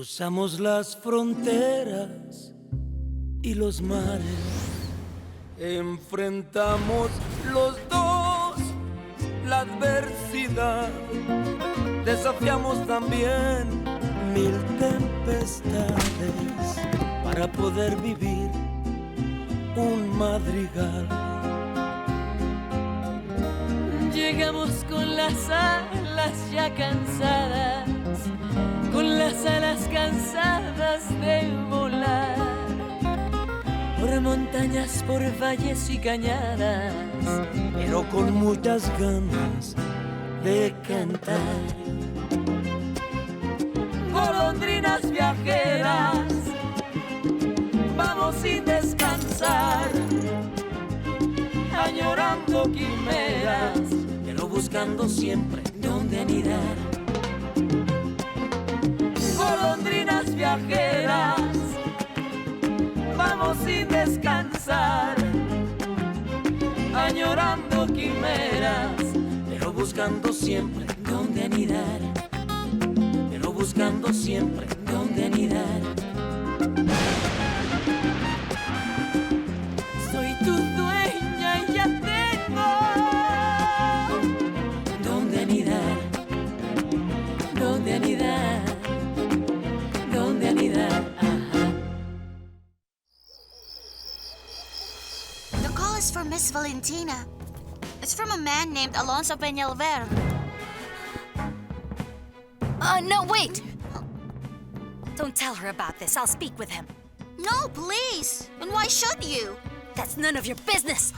Cruzamos las fronteras y los mares. Enfrentamos los dos la adversidad. Desafiamos también mil tempestades para poder vivir un madrigal. Llegamos con las alas ya cansadas, con las alas cansadas de volar, por montañas, por valles y cañadas, pero con muchas ganas de cantar. Golondrinas viajeras, vamos sin descansar, añorando quimeras, pero buscando siempre dónde anidar. Golondrinas viajeras, vamos sin descansar, añorando quimeras, pero buscando siempre dónde anidar. Pero buscando siempre dónde anidar. Soy tu dueña y ya tengo dónde anidar. Dónde anidar. Dónde anidar. Ajá. The call is for Miss Valentina. It's from a man named Alonso Peñalvert. No, wait! Don't tell her about this. I'll speak with him. No, please. And why should you? That's none of your business!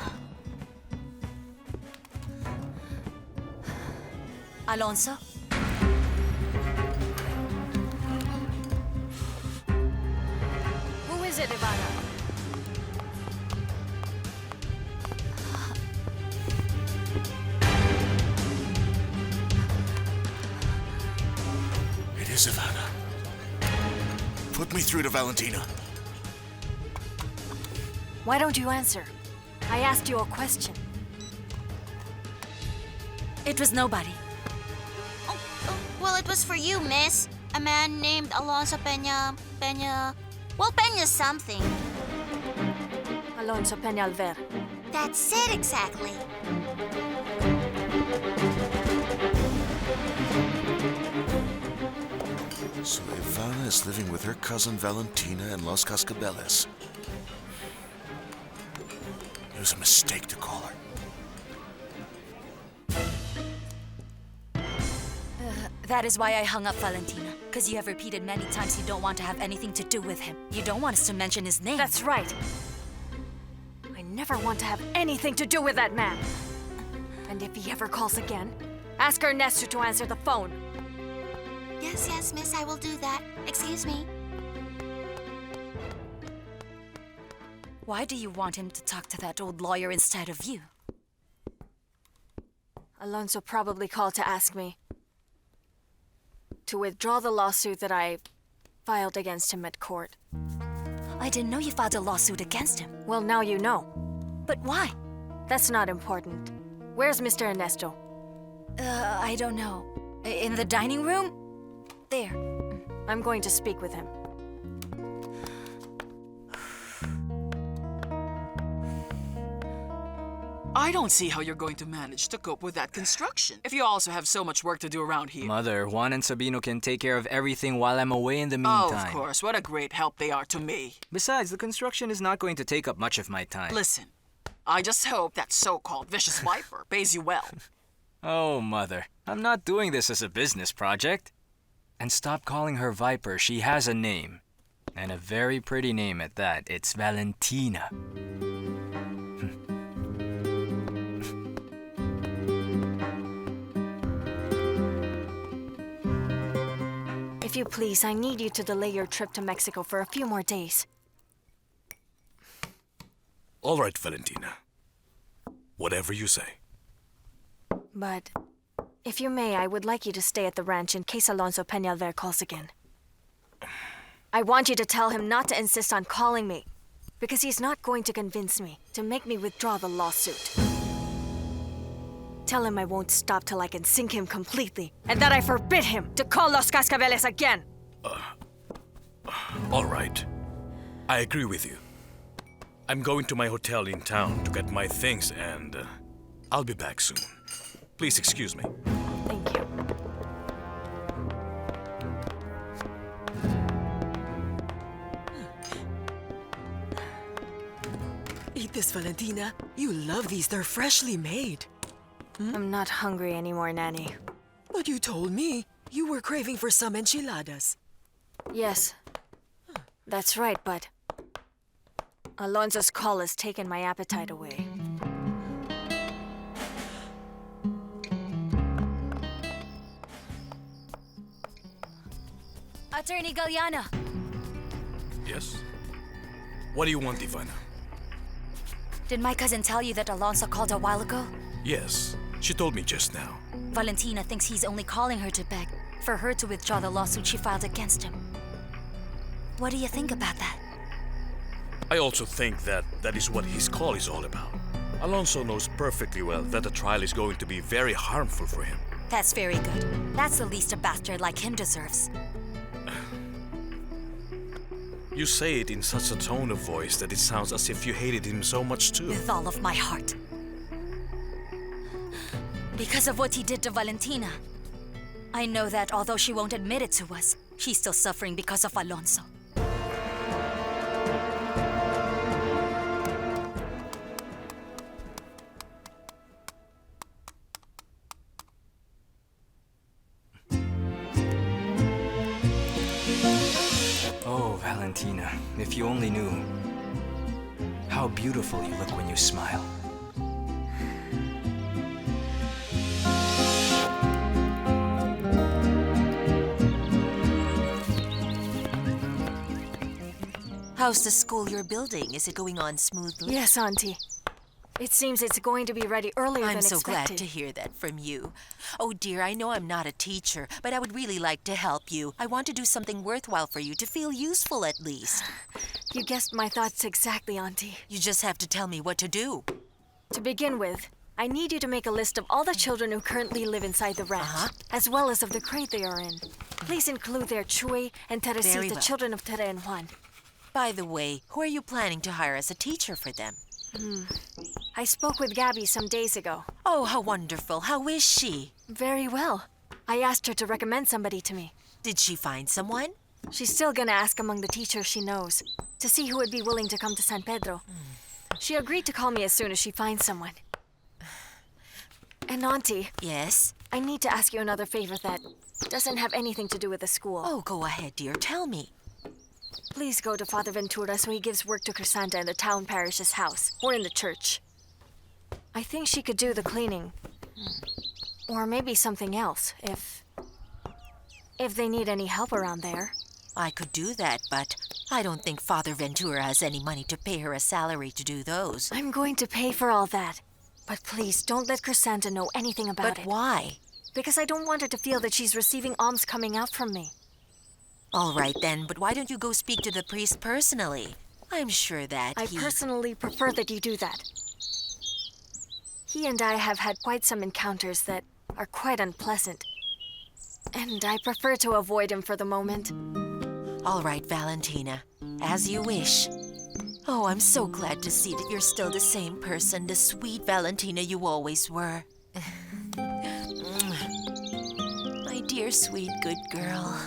Alonso? Who is it, Ivana? It is Ivana. Put me through to Valentina. Why don't you answer? I asked you a question. It was nobody. Well, it was for you, miss. A man named Alonso Peña... Well, Peña something. Alonso Peñalvert. That's it, exactly. So Ivana is living with her cousin Valentina in Los Cascabeles. It was a mistake to call her. That is why I hung up Valentina. Because you have repeated many times you don't want to have anything to do with him. You don't want us to mention his name. That's right. I never want to have anything to do with that man. And if he ever calls again, ask Ernesto to answer the phone. Yes, miss, I will do that. Excuse me. Why do you want him to talk to that old lawyer instead of you? Alonso probably called to ask me to withdraw the lawsuit that I filed against him at court. I didn't know you filed a lawsuit against him. Well, now you know. But why? That's not important. Where's Mr. Ernesto? I don't know. In the dining room? There. I'm going to speak with him. I don't see how you're going to manage to cope with that construction if you also have so much work to do around here. Mother, Juan and Sabino can take care of everything while I'm away in the Oh, meantime. of course. What a great help they are to me. Besides, the construction is not going to take up much of my time. Listen, I just hope that so-called vicious viper pays you well. Oh, Mother, I'm not doing this as a business project. And stop calling her Viper. She has a name. And a very pretty name at that. It's Valentina. If you please, I need you to delay your trip to Mexico for a few more days. All right, Valentina. Whatever you say. But if you may, I would like you to stay at the ranch in case Alonso Peñalvert calls again. I want you to tell him not to insist on calling me, because he's not going to convince me to make me withdraw the lawsuit. Tell him I won't stop till I can sink him completely, and that I forbid him to call Los Cascabeles again. All right. I agree with you. I'm going to my hotel in town to get my things and I'll be back soon. Please excuse me. Thank you. Eat this, Valentina. You love these. They're freshly made. I'm not hungry anymore, Nanny. But you told me you were craving for some enchiladas. Yes, that's right, but Alonso's call has taken my appetite away. Attorney Galliana. Yes? What do you want, Ivana? Did my cousin tell you that Alonso called a while ago? Yes, she told me just now. Valentina thinks he's only calling her to beg for her to withdraw the lawsuit she filed against him. What do you think about that? I also think that is what his call is all about. Alonso knows perfectly well that the trial is going to be very harmful for him. That's very good. That's the least a bastard like him deserves. You say it in such a tone of voice that it sounds as if you hated him so much too. With all of my heart. Because of what he did to Valentina. I know that although she won't admit it to us, she's still suffering because of Alonso. Oh, Valentina, if you only knew how beautiful you look when you smile. How's the school you're building? Is it going on smoothly? Yes, Auntie. It seems it's going to be ready earlier than I'm so expected. glad to hear that from you. Oh dear, I know I'm not a teacher, but I would really like to help you. I want to do something worthwhile for you, to feel useful at least. You guessed my thoughts exactly, Auntie. You just have to tell me what to do. To begin with, I need you to make a list of all the children who currently live inside the ranch, as well as of the crate they are in. Please include their Chuy and Teresita, Very the well. children of Tere and Juan. By the way, who are you planning to hire as a teacher for them? I spoke with Gabby some days ago. Oh, how wonderful. How is she? Very well. I asked her to recommend somebody to me. Did she find someone? She's still gonna ask among the teachers she knows to see who would be willing to come to San Pedro. She agreed to call me as soon as she finds someone. And Auntie, Yes? I need to ask you another favor that doesn't have anything to do with the school. Oh, go ahead, dear. Tell me. Please go to Father Ventura so he gives work to Crisanta in the town parish's house, or in the church. I think she could do the cleaning. Or maybe something else, if they need any help around there. I could do that, but I don't think Father Ventura has any money to pay her a salary to do those. I'm going to pay for all that. But please, don't let Crisanta know anything about it. But why? Because I don't want her to feel that she's receiving alms coming out from me. All right then, but why don't you go speak to the priest personally? I'm sure that I personally prefer that you do that. He and I have had quite some encounters that are quite unpleasant. And I prefer to avoid him for the moment. All right, Valentina. As you wish. Oh, I'm so glad to see that you're still the same person, the sweet Valentina you always were. My dear, sweet, good girl.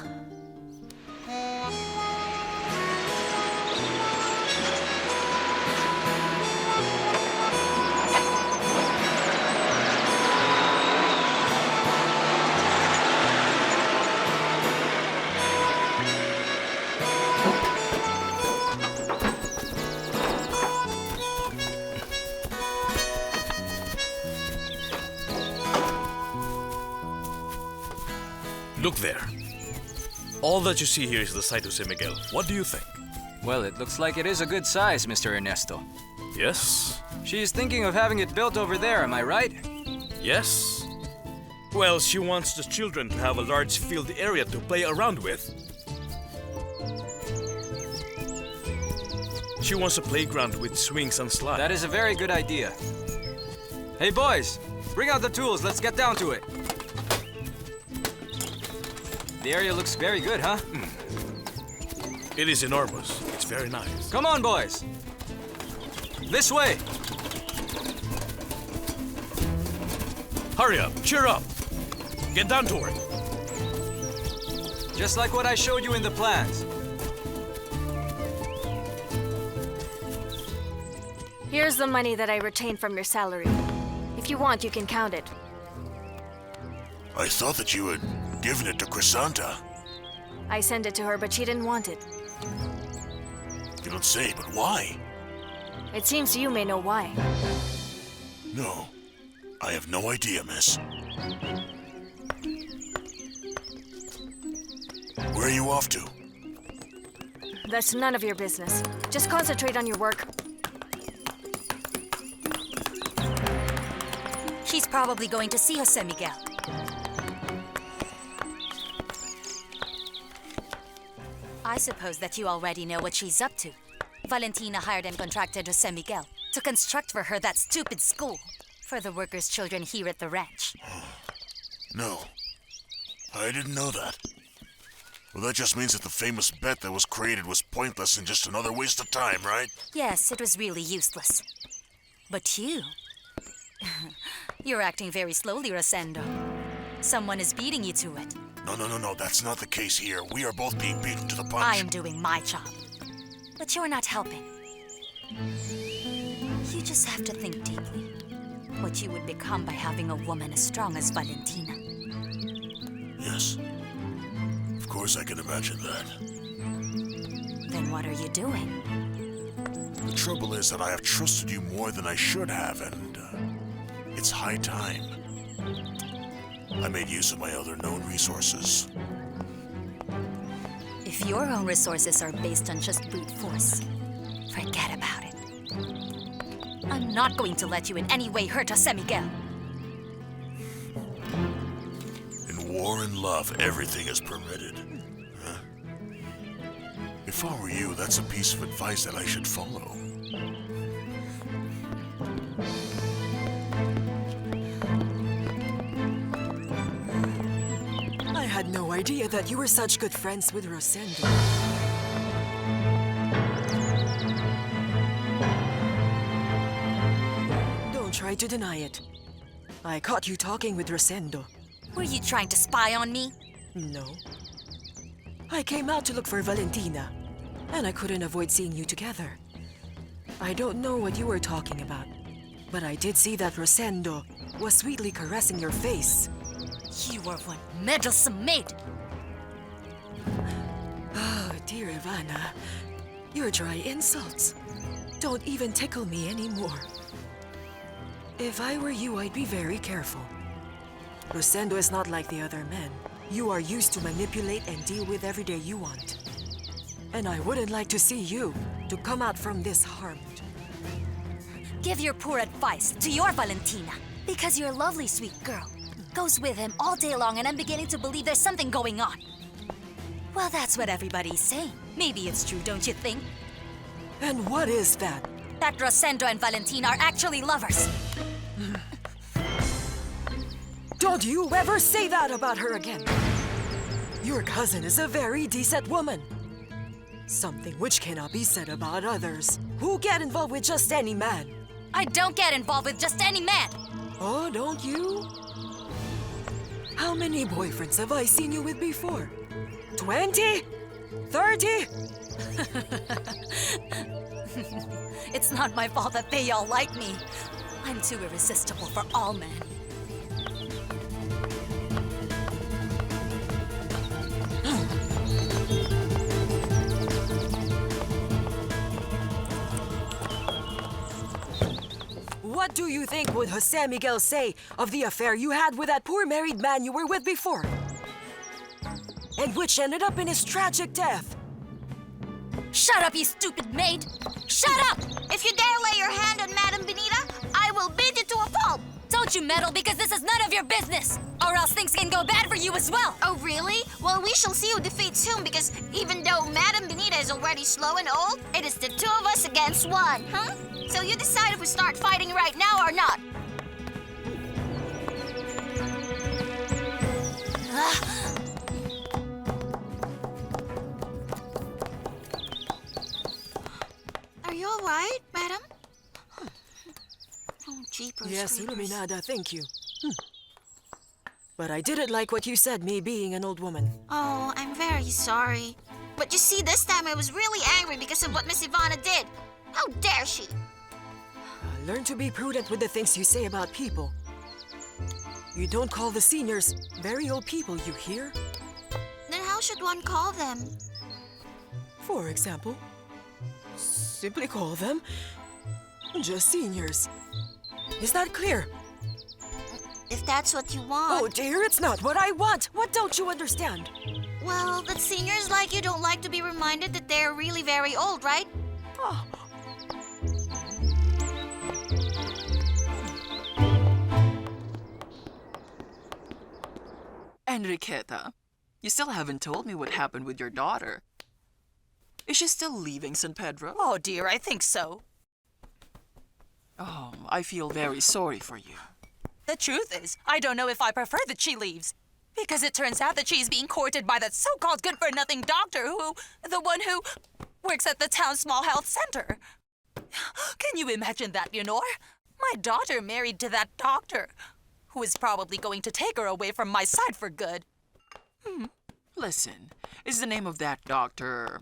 Look there. All that you see here is the site of San Miguel. What do you think? Well, it looks like it is a good size, Mr. Ernesto. Yes? She's thinking of having it built over there, am I right? Yes? Well, she wants the children to have a large field area to play around with. She wants a playground with swings and slides. That is a very good idea. Hey, boys, bring out the tools. Let's get down to it. The area looks very good, huh? It is enormous. It's very nice. Come on, boys. This way. Hurry up. Cheer up. Get down to work. Just like what I showed you in the plans. Here's the money that I retained from your salary. If you want, you can count it. I thought that you had given it to Chrysanta. I sent it to her, but she didn't want it. You don't say, but why? It seems you may know why. No, I have no idea, miss. Where are you off to? That's none of your business. Just concentrate on your work. She's probably going to see Jose Miguel. I suppose that you already know what she's up to. Valentina hired and contracted Jose Miguel to construct for her that stupid school for the workers' children here at the ranch. No, I didn't know that. Well, that just means that the famous bet that was created was pointless and just another waste of time, right? Yes, it was really useless. But you... You're acting very slowly, Rosendo. Someone is beating you to it. No, that's not the case here. We are both being beaten to the punch. I am doing my job. But you're not helping. You just have to think deeply. What you would become by having a woman as strong as Valentina. Yes. Of course I can imagine that. Then what are you doing? The trouble is that I have trusted you more than I should have, and it's high time. I made use of my other known resources. If your own resources are based on just brute force, forget about it. I'm not going to let you in any way hurt Jose Miguel. In war and love, everything is permitted. Huh? If I were you, that's a piece of advice that I should follow. I had no idea that you were such good friends with Rosendo. Don't try to deny it. I caught you talking with Rosendo. Were you trying to spy on me? No. I came out to look for Valentina, and I couldn't avoid seeing you together. I don't know what you were talking about, but I did see that Rosendo was sweetly caressing your face. You are one meddlesome maid! Oh, dear Ivana, your dry insults don't even tickle me anymore. If I were you, I'd be very careful. Rosendo is not like the other men. You are used to manipulate and deal with every day you want. And I wouldn't like to see you to come out from this harmed. Give your poor advice to your Valentina, because your lovely sweet girl goes with him all day long, and I'm beginning to believe there's something going on. Well, that's what everybody's saying. Maybe it's true, don't you think? And what is that? That Rosendo and Valentina are actually lovers. Don't you ever say that about her again. Your cousin is a very decent woman. Something which cannot be said about others who get involved with just any man. I don't get involved with just any man. Oh, don't you? How many boyfriends have I seen you with before? 20? 30? It's not my fault that they all like me. I'm too irresistible for all men. What do you think would Jose Miguel say of the affair you had with that poor married man you were with before? And which ended up in his tragic death? Shut up, you stupid maid! Shut up! If you dare lay your hand on Madame Benita, I will beat you to a pulp! Don't you meddle, because this is none of your business! Or else things can go bad for you as well! Oh, really? Well, we shall see who defeats whom, because even though Madame Benita is already slow and old, it is the two of us against one, huh? So you decide if we start fighting right now or not. Jeepers Yes, creepers. Iluminada, thank you. But I didn't like what you said, me being an old woman. Oh, I'm very sorry. But you see, this time I was really angry because of what Miss Ivana did. How dare she? Learn to be prudent with the things you say about people. You don't call the seniors very old people, you hear? Then how should one call them? For example, simply call them just seniors. Is that clear? If that's what you want. Oh dear, it's not what I want. What don't you understand? Well, that seniors like you don't like to be reminded that they're really very old, right? Oh. Enriqueta, you still haven't told me what happened with your daughter. Is she still leaving San Pedro? Oh dear, I think so. Oh, I feel very sorry for you. The truth is, I don't know if I prefer that she leaves. Because it turns out that she's being courted by that so-called good-for-nothing doctor the one who works at the town's small health center. Can you imagine that, Leonor? My daughter married to that doctor, who is probably going to take her away from my side for good. Listen, is the name of that doctor,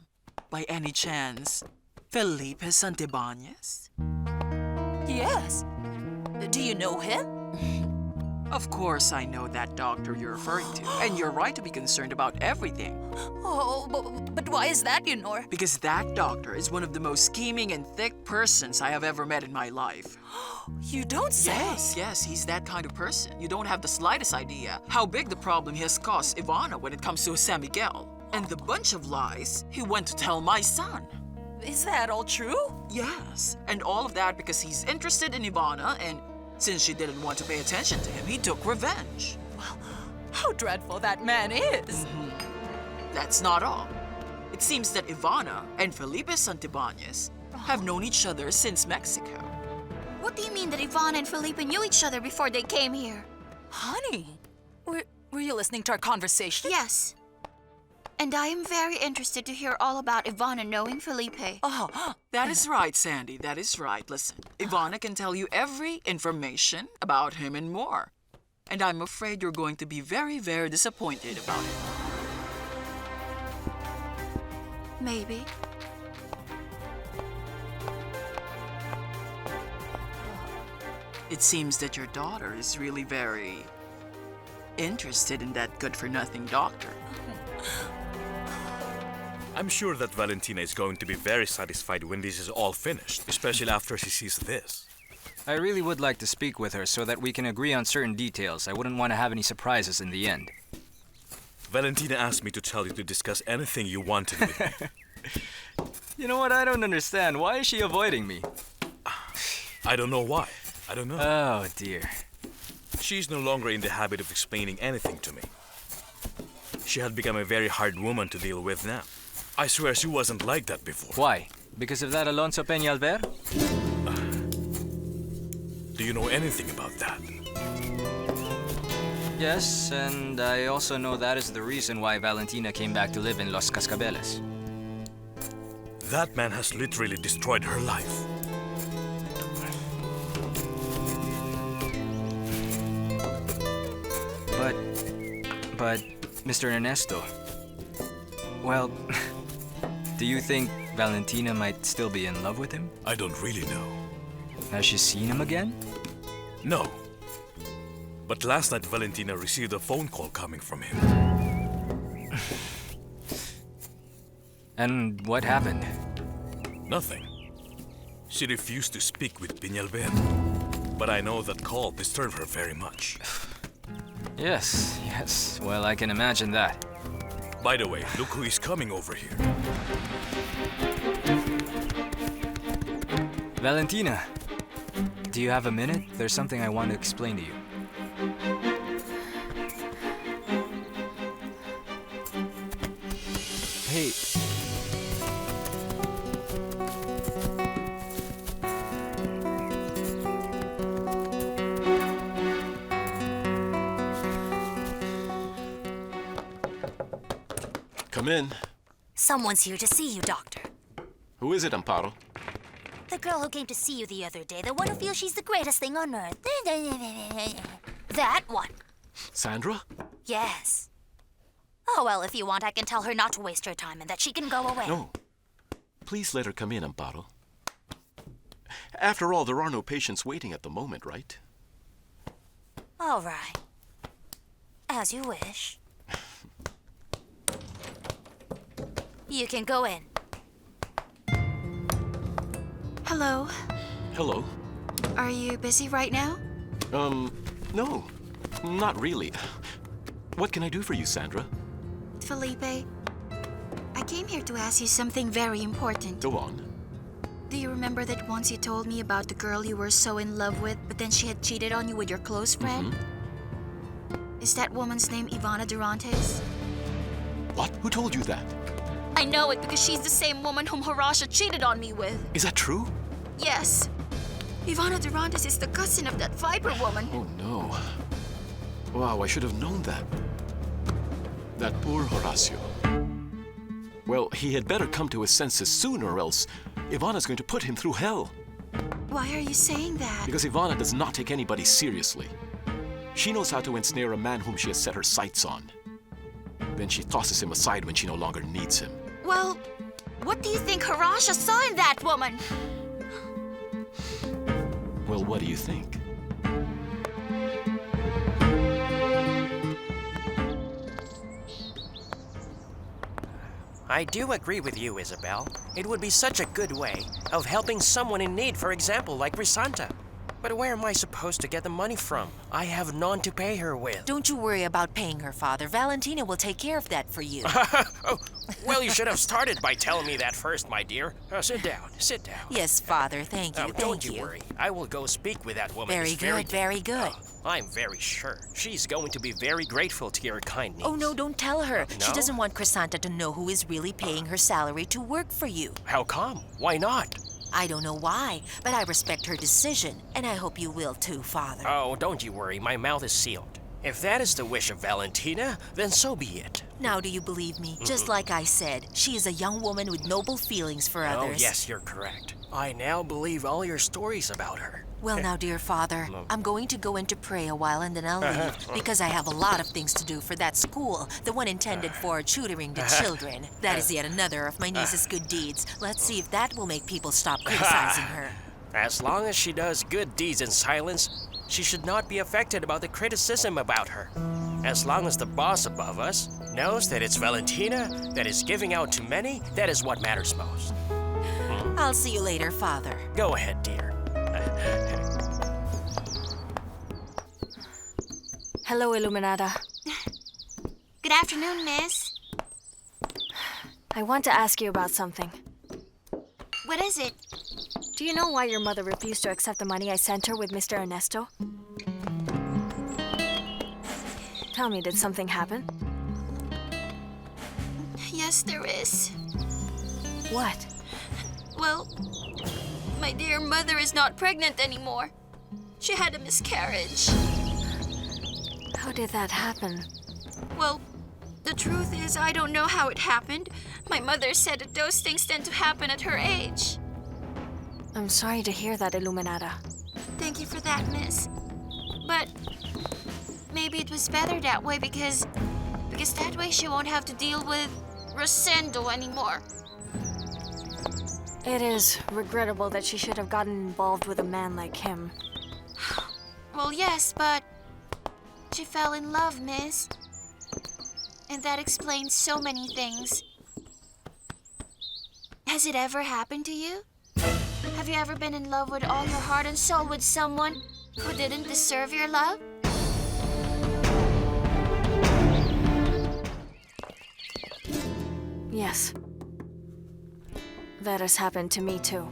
by any chance, Felipe Santibanez? Yes. Do you know him? Of course I know that doctor you're referring to, and you're right to be concerned about everything. Oh, but why is that, Leonor? Because that doctor is one of the most scheming and thick persons I have ever met in my life. You don't say? Yes, he's that kind of person. You don't have the slightest idea how big the problem he has caused Ivana when it comes to San Miguel. And the bunch of lies he went to tell my son. Is that all true? Yes, and all of that because he's interested in Ivana, and since she didn't want to pay attention to him, he took revenge. Well, how dreadful that man is. That's not all. It seems that Ivana and Felipe Santibanez have known each other since Mexico. What do you mean that Ivana and Felipe knew each other before they came here? Honey, were you listening to our conversation? Yes. And I am very interested to hear all about Ivana knowing Felipe. Oh, That is right, Sandy. That is right. Listen, Ivana can tell you every information about him and more. And I'm afraid you're going to be very, very disappointed about it. Maybe. It seems that your daughter is really very interested in that good-for-nothing doctor. I'm sure that Valentina is going to be very satisfied when this is all finished, especially after she sees this. I really would like to speak with her so that we can agree on certain details. I wouldn't want to have any surprises in the end. Valentina asked me to tell you to discuss anything you wanted with me. You know what? I don't understand. Why is she avoiding me? I don't know why. I don't know. Oh, dear. She's no longer in the habit of explaining anything to me. She had become a very hard woman to deal with now. I swear she wasn't like that before. Why? Because of that Alonso Peñalvert? Do you know anything about that? Yes, and I also know that is the reason why Valentina came back to live in Los Cascabeles. That man has literally destroyed her life. But, Mr. Ernesto, well, do you think Valentina might still be in love with him? I don't really know. Has she seen him again? No. But last night Valentina received a phone call coming from him. And what happened? Nothing. She refused to speak with Peñalvert. But I know that call disturbed her very much. Yes. Well, I can imagine that. By the way, look who is coming over here. Valentina, do you have a minute? There's something I want to explain to you. Hey. Come in. Someone's here to see you, Doctor. Who is it, Amparo? The girl who came to see you the other day, the one who feels she's the greatest thing on earth. That one. Sandra? Yes. Oh, well, if you want, I can tell her not to waste her time and that she can go away. No. Please let her come in, Amparo. After all, there are no patients waiting at the moment, right? All right. As you wish. You can go in. Hello. Hello. Are you busy right now? No. Not really. What can I do for you, Sandra? Felipe, I came here to ask you something very important. Go on. Do you remember that once you told me about the girl you were so in love with, but then she had cheated on you with your close friend? Is that woman's name Ivana Durantes? What? Who told you that? I know it because she's the same woman whom Harasha cheated on me with. Is that true? Yes. Ivana Durantes is the cousin of that Viper woman. Oh, no. Wow, I should have known that. That poor Horacio. Well, he had better come to his senses soon, or else Ivana's going to put him through hell. Why are you saying that? Because Ivana does not take anybody seriously. She knows how to ensnare a man whom she has set her sights on. Then she tosses him aside when she no longer needs him. Well, what do you think Harasha saw in that woman? Well, what do you think? I do agree with you, Isabel. It would be such a good way of helping someone in need, for example, like Risanta. But where am I supposed to get the money from? I have none to pay her with. Don't you worry about paying her, Father. Valentina will take care of that for you. Oh, well, you should have started by telling me that first, my dear. Sit down, sit down. Yes, Father, thank you, Don't you worry. I will go speak with that woman. Very good, very good. I'm very sure she's going to be very grateful to your kindness. Oh, no, don't tell her. No? She doesn't want Crisanta to know who is really paying her salary to work for you. How come? Why not? I don't know why, but I respect her decision, and I hope you will too, Father. Oh, don't you worry. My mouth is sealed. If that is the wish of Valentina, then so be it. Now do you believe me? Just like I said, she is a young woman with noble feelings for others. Oh, yes, you're correct. I now believe all your stories about her. Well, now, dear Father, I'm going to go in to pray a while and then I'll leave, because I have a lot of things to do for that school, the one intended for tutoring the children. That is yet another of my niece's good deeds. Let's see if that will make people stop criticizing her. As long as she does good deeds in silence, she should not be affected about the criticism about her. As long as the boss above us knows that it's Valentina that is giving out to many, that is what matters most. I'll see you later, Father. Go ahead, dear. Hello, Illuminata. Good afternoon, miss. I want to ask you about something. What is it? Do you know why your mother refused to accept the money I sent her with Mr. Ernesto? Tell me, did something happen? Yes, there is. What? Well, my dear mother is not pregnant anymore. She had a miscarriage. How did that happen? Well, the truth is, I don't know how it happened. My mother said that those things tend to happen at her age. I'm sorry to hear that, Illuminata. Thank you for that, miss. But maybe it was better that way because that way she won't have to deal with Rosendo anymore. It is regrettable that she should have gotten involved with a man like him. Well, yes, but she fell in love, miss. And that explains so many things. Has it ever happened to you? Have you ever been in love with all your heart and soul with someone who didn't deserve your love? Yes. That has happened to me too.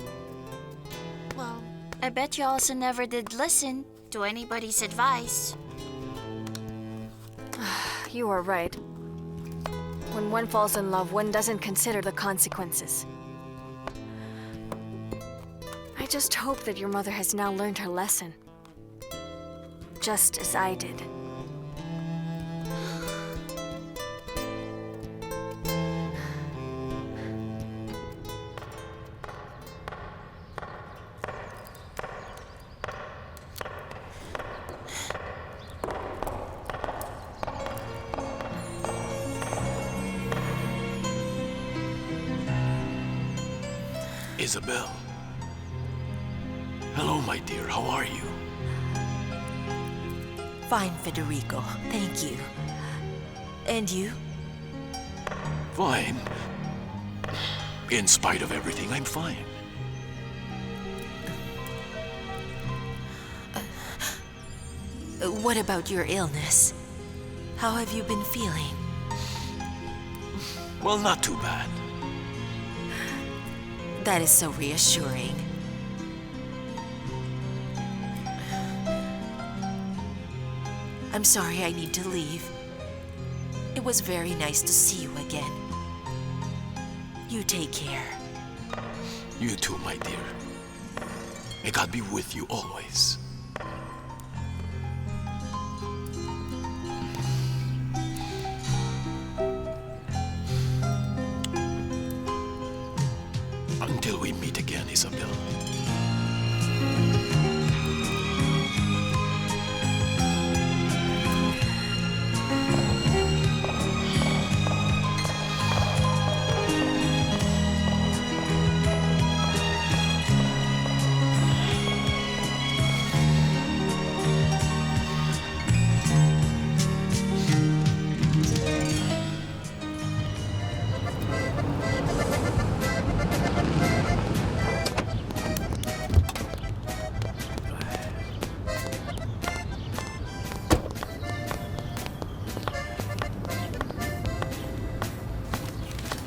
Well, I bet you also never did listen to anybody's advice. You are right. When one falls in love, one doesn't consider the consequences. I just hope that your mother has now learned her lesson. Just as I did. Isabel. Hello, my dear. How are you? Fine, Federico. Thank you. And you? Fine. In spite of everything, I'm fine. What about your illness? How have you been feeling? Well, not too bad. That is so reassuring. I'm sorry I need to leave. It was very nice to see you again. You take care. You too, my dear. May God be with you always. Until we meet again, Isabel.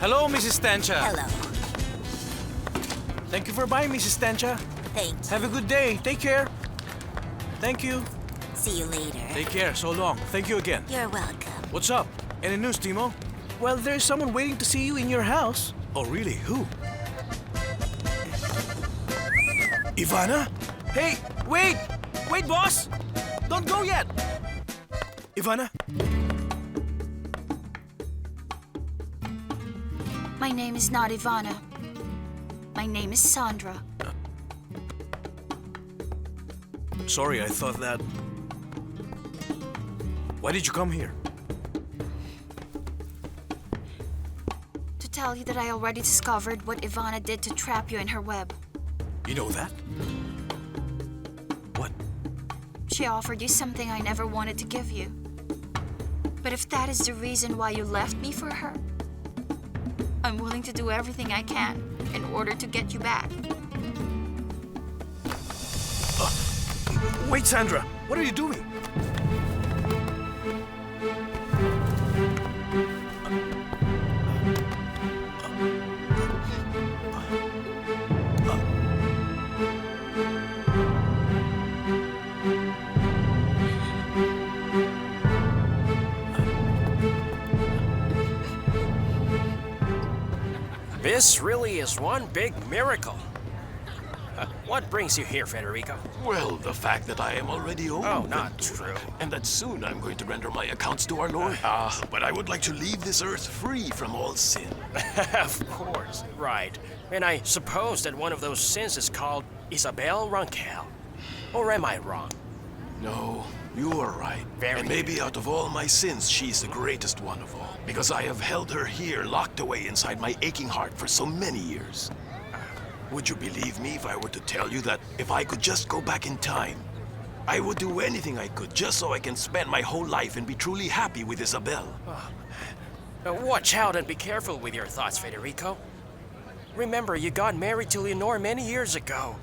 Hello, Mrs. Stancha. Hello. Thank you for buying, Mrs. Stancha. Thank you. Have a good day. Take care. Thank you. See you later. Take care. So long. Thank you again. You're welcome. What's up? Any news, Timo? Well, there's someone waiting to see you in your house. Oh, really? Who? Ivana? Hey, wait! Wait, boss! Don't go yet! Ivana? My name is not Ivana. My name is Sandra. Sorry, I thought that... Why did you come here? To tell you that I already discovered what Ivana did to trap you in her web. You know that? What? She offered you something I never wanted to give you. But if that is the reason why you left me for her, I'm willing to do everything I can in order to get you back. Wait, Sandra! What are you doing? This really is one big miracle. What brings you here, Federico? Well, the fact that I am already old. Oh, not true. And that soon I'm going to render my accounts to our Lord. But I would like to leave this earth free from all sin. Of course, right. And I suppose that one of those sins is called Isabel Rangel. Or am I wrong? No, you are right. And maybe out of all my sins, she's the greatest one of all. Because I have held her here, locked away inside my aching heart for so many years. Would you believe me if I were to tell you that if I could just go back in time, I would do anything I could just so I can spend my whole life and be truly happy with Isabel? Watch out and be careful with your thoughts, Federico. Remember, you got married to Leonor many years ago.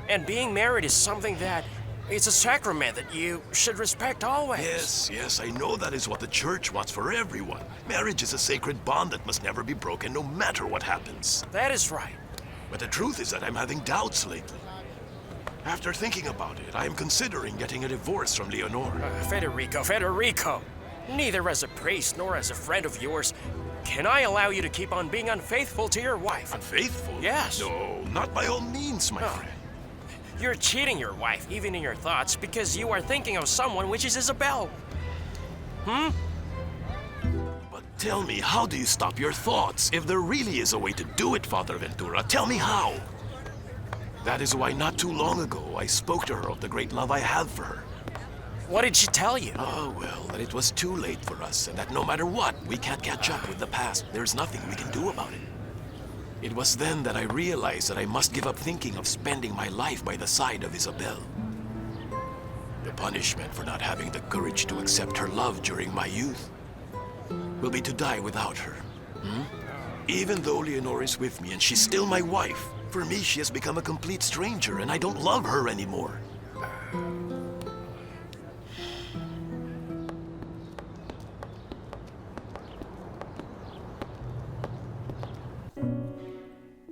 And being married is something that... it's a sacrament that you should respect always. Yes, I know that is what the church wants for everyone. Marriage is a sacred bond that must never be broken, no matter what happens. That is right. But the truth is that I'm having doubts lately. After thinking about it, I am considering getting a divorce from Leonor. Federico! Neither as a priest nor as a friend of yours can I allow you to keep on being unfaithful to your wife. Unfaithful? Yes. No, not by all means, my friend. You're cheating your wife, even in your thoughts, because you are thinking of someone which is Isabel. But tell me, how do you stop your thoughts? If there really is a way to do it, Father Ventura, tell me how. That is why not too long ago I spoke to her of the great love I have for her. What did she tell you? Oh, well, that it was too late for us, and that no matter what, we can't catch up with the past. There's nothing we can do about it. It was then that I realized that I must give up thinking of spending my life by the side of Isabel. The punishment for not having the courage to accept her love during my youth will be to die without her. Even though Leonore is with me and she's still my wife, for me she has become a complete stranger and I don't love her anymore.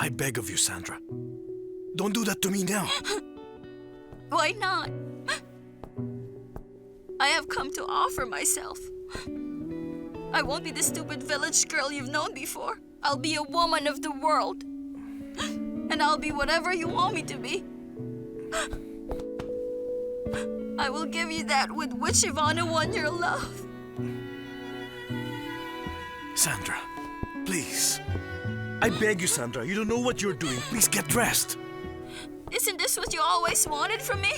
I beg of you, Sandra. Don't do that to me now. Why not? I have come to offer myself. I won't be the stupid village girl you've known before. I'll be a woman of the world. And I'll be whatever you want me to be. I will give you that with which Ivana won your love. Sandra, please. I beg you, Sandra. You don't know what you're doing. Please get dressed. Isn't this what you always wanted from me?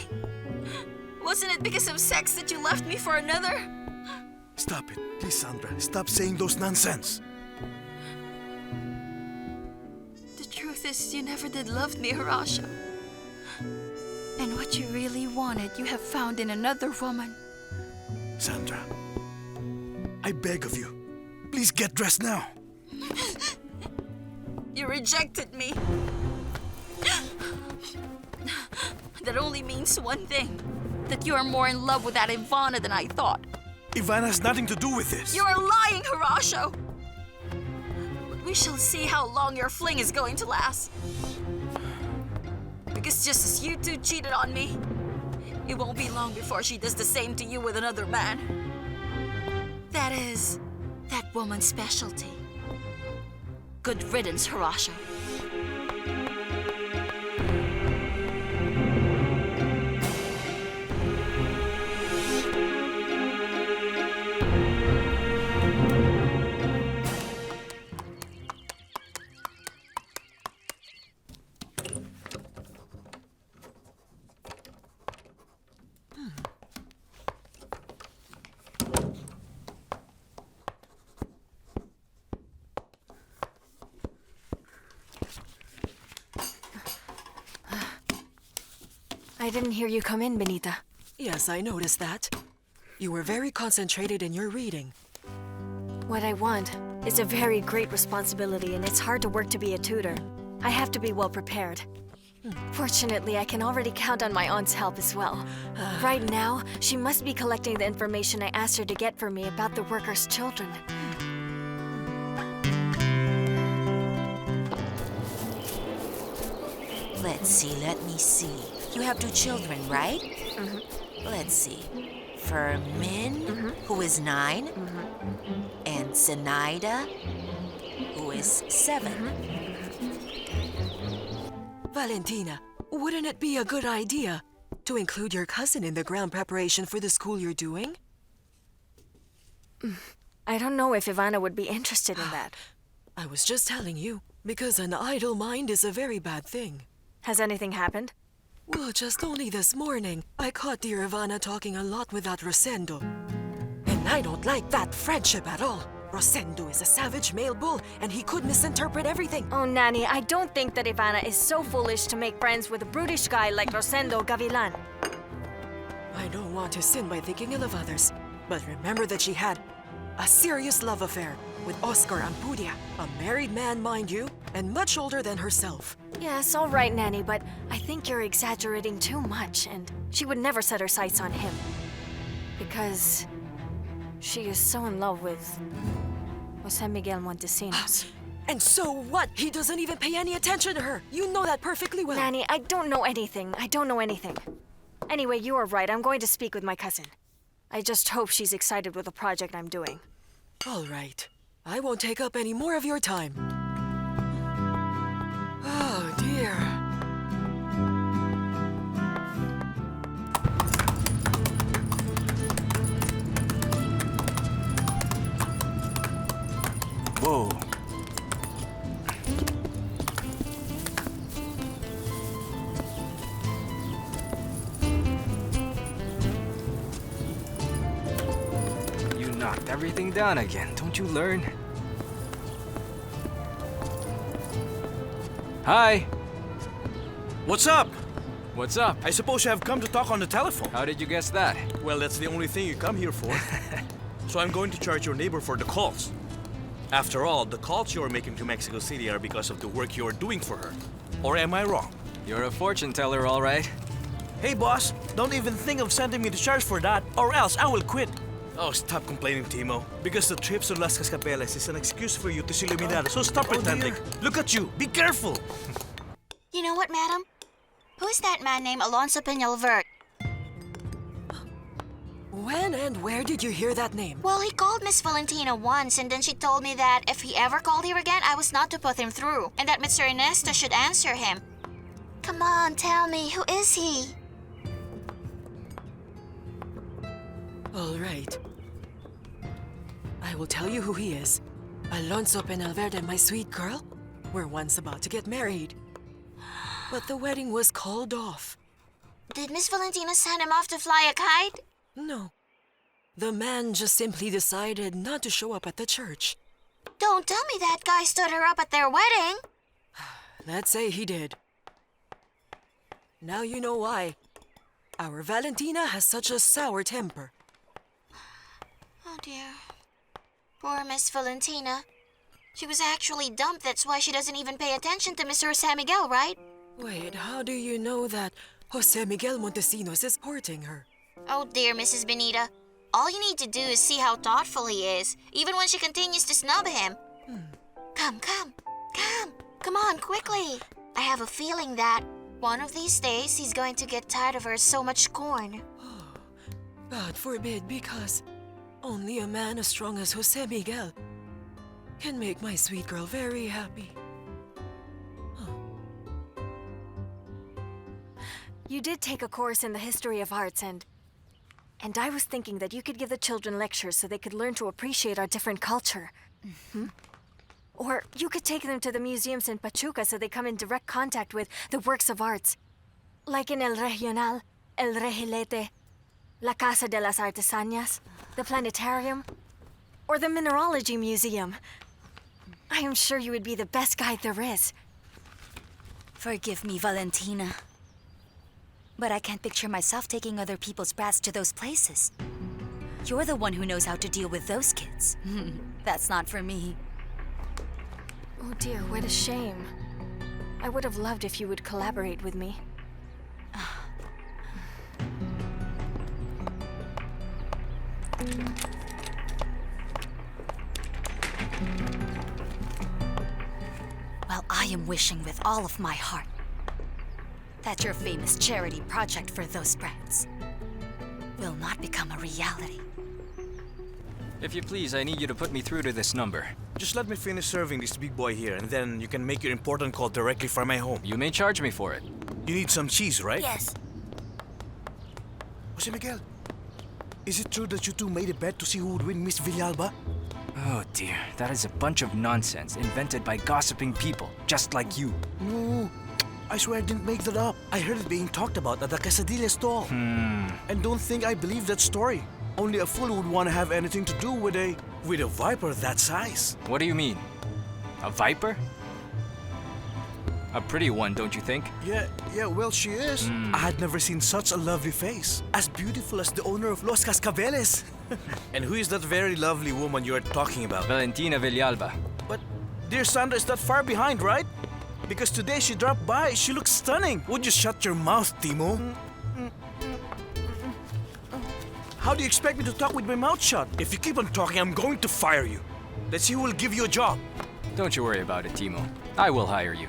Wasn't it because of sex that you left me for another? Stop it. Please, Sandra. Stop saying those nonsense. The truth is, you never did love me, Horacio. And what you really wanted, you have found in another woman. Sandra, I beg of you. Please get dressed now. You rejected me. That only means one thing. That you are more in love with that Ivana than I thought. Ivana has nothing to do with this. You are lying, Horacio. But we shall see how long your fling is going to last. Because just as you two cheated on me, it won't be long before she does the same to you with another man. That is that woman's specialty. Good riddance, Horacio. I didn't hear you come in, Benita. Yes, I noticed that. You were very concentrated in your reading. What I want is a very great responsibility, and it's hard to work to be a tutor. I have to be well prepared. Fortunately, I can already count on my aunt's help as well. Right now, she must be collecting the information I asked her to get for me about the workers' children. Let me see. You have 2 children, right? Let's see. Fermin, who is 9, and Zenaida, who is 7. Valentina, wouldn't it be a good idea to include your cousin in the ground preparation for the school you're doing? I don't know if Ivana would be interested in that. I was just telling you, because an idle mind is a very bad thing. Has anything happened? Well, just only this morning, I caught dear Ivana talking a lot with that Rosendo. And I don't like that friendship at all. Rosendo is a savage male bull, and he could misinterpret everything. Oh, Nanny, I don't think that Ivana is so foolish to make friends with a brutish guy like Rosendo Gavilan. I don't want to sin by thinking ill of others, but remember that she had a serious love affair with Oscar Ampudia, a married man, mind you, and much older than herself. Yes, all right, Nanny, but I think you're exaggerating too much, and she would never set her sights on him. Because she is so in love with Jose Miguel Montesinos. And so what? He doesn't even pay any attention to her. You know that perfectly well. Nanny, I don't know anything. I don't know anything. Anyway, you are right. I'm going to speak with my cousin. I just hope she's excited with the project I'm doing. All right. I won't take up any more of your time. Oh, dear. Whoa. You knocked everything down again. Don't you learn? Hi. What's up? What's up? I suppose you have come to talk on the telephone. How did you guess that? Well, that's the only thing you come here for. So I'm going to charge your neighbor for the calls. After all, the calls you're making to Mexico City are because of the work you're doing for her. Or am I wrong? You're a fortune teller, all right. Hey, boss, don't even think of sending me to charge for that, or else I will quit. Oh, stop complaining, Timo. Because the trips to Las Cascabeles is an excuse for you to see Luminada, so stop pretending. Look at you, be careful. You know what, madam? Who's that man named Alonso Peñalvert? When and where did you hear that name? Well, he called Miss Valentina once, and then she told me that if he ever called here again, I was not to put him through, and that Mr. Ernesto should answer him. Come on, tell me, who is he? All right. I will tell you who he is. Alonso Peñalvert and my sweet girl were once about to get married. But the wedding was called off. Did Miss Valentina send him off to fly a kite? No. The man just simply decided not to show up at the church. Don't tell me that guy stood her up at their wedding. Let's say he did. Now you know why. Our Valentina has such a sour temper. Oh dear. Poor Miss Valentina. She was actually dumped, that's why she doesn't even pay attention to Mr. Jose Miguel, right? Wait, how do you know that Jose Miguel Montesinos is courting her? Oh dear, Mrs. Benita. All you need to do is see how thoughtful he is, even when she continues to snub him. Come on, quickly. I have a feeling that one of these days he's going to get tired of her so much scorn. God forbid, because only a man as strong as Jose Miguel can make my sweet girl very happy. You did take a course in the history of arts, and I was thinking that you could give the children lectures so they could learn to appreciate our different culture. Or you could take them to the museums in Pachuca so they come in direct contact with the works of arts. Like in El Regional, El Regilete, La Casa de las Artesanías, the Planetarium, or the Mineralogy Museum. I am sure you would be the best guide there is. Forgive me, Valentina. But I can't picture myself taking other people's brats to those places. You're the one who knows how to deal with those kids. That's not for me. Oh dear, what a shame. I would have loved if you would collaborate with me. Well, I am wishing with all of my heart that your famous charity project for those brats will not become a reality. If you please, I need you to put me through to this number. Just let me finish serving this big boy here, and then you can make your important call directly from my home. You may charge me for it. You need some cheese, right? Yes. Jose Miguel, is it true that you two made a bet to see who would win Miss Villalba? Oh dear, that is a bunch of nonsense invented by gossiping people, just like you. No, I swear I didn't make that up. I heard it being talked about at the quesadilla stall. And don't think I believe that story. Only a fool would want to have anything to do with a viper that size. What do you mean? A viper? A pretty one, don't you think? Yeah, well, she is. I had never seen such a lovely face. As beautiful as the owner of Los Cascabeles. And who is that very lovely woman you're talking about? Valentina Villalba. But dear Sandra is not far behind, right? Because today she dropped by. She looks stunning. Would you shut your mouth, Timo? How do you expect me to talk with my mouth shut? If you keep on talking, I'm going to fire you. Let's see who will give you a job. Don't you worry about it, Timo. I will hire you.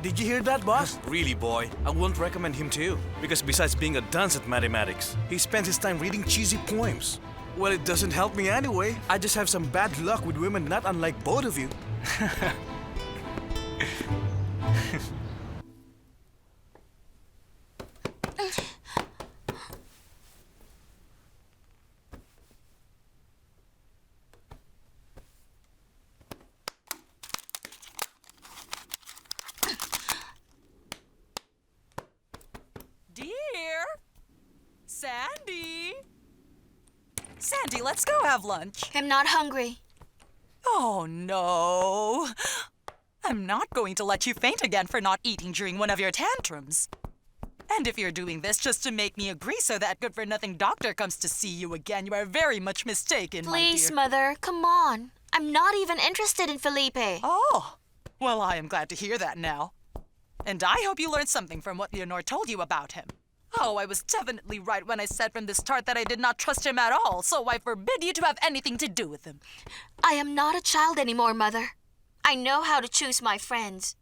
Did you hear that, boss? Really, boy, I won't recommend him to you. Because besides being a dunce at mathematics, he spends his time reading cheesy poems. Well, it doesn't help me anyway. I just have some bad luck with women not unlike both of you. Sandy, let's go have lunch. I'm not hungry. Oh, no. I'm not going to let you faint again for not eating during one of your tantrums. And if you're doing this just to make me agree so that good-for-nothing doctor comes to see you again, you are very much mistaken, my dear. Please, Mother, come on. I'm not even interested in Felipe. Oh, well, I am glad to hear that now. And I hope you learned something from what Leonor told you about him. Oh, I was definitely right when I said from the start that I did not trust him at all, so I forbid you to have anything to do with him. I am not a child anymore, Mother. I know how to choose my friends.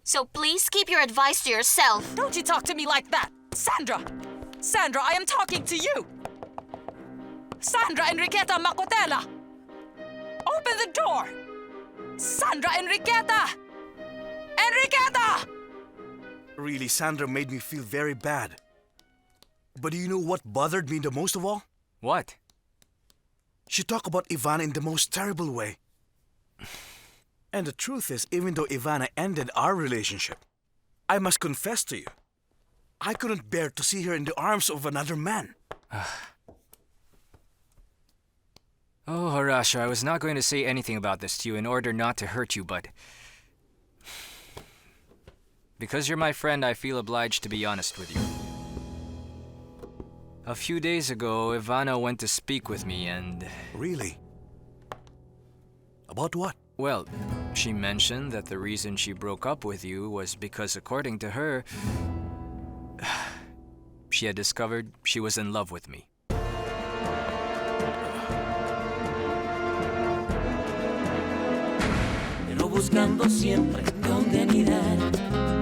So please keep your advice to yourself. Don't you talk to me like that! Sandra! Sandra, I am talking to you! Sandra Enriqueta Macotela! Open the door! Sandra Enriqueta! Enriqueta! Really, Sandra made me feel very bad. But do you know what bothered me the most of all? What? She talked about Ivana in the most terrible way. And the truth is, even though Ivana ended our relationship, I must confess to you, I couldn't bear to see her in the arms of another man. Oh, Horacio, I was not going to say anything about this to you in order not to hurt you, but... because you're my friend, I feel obliged to be honest with you. A few days ago, Ivana went to speak with me and... Really? About what? Well, she mentioned that the reason she broke up with you was because, according to her, she had discovered she was in love with me. Pero buscando siempre donde anidar.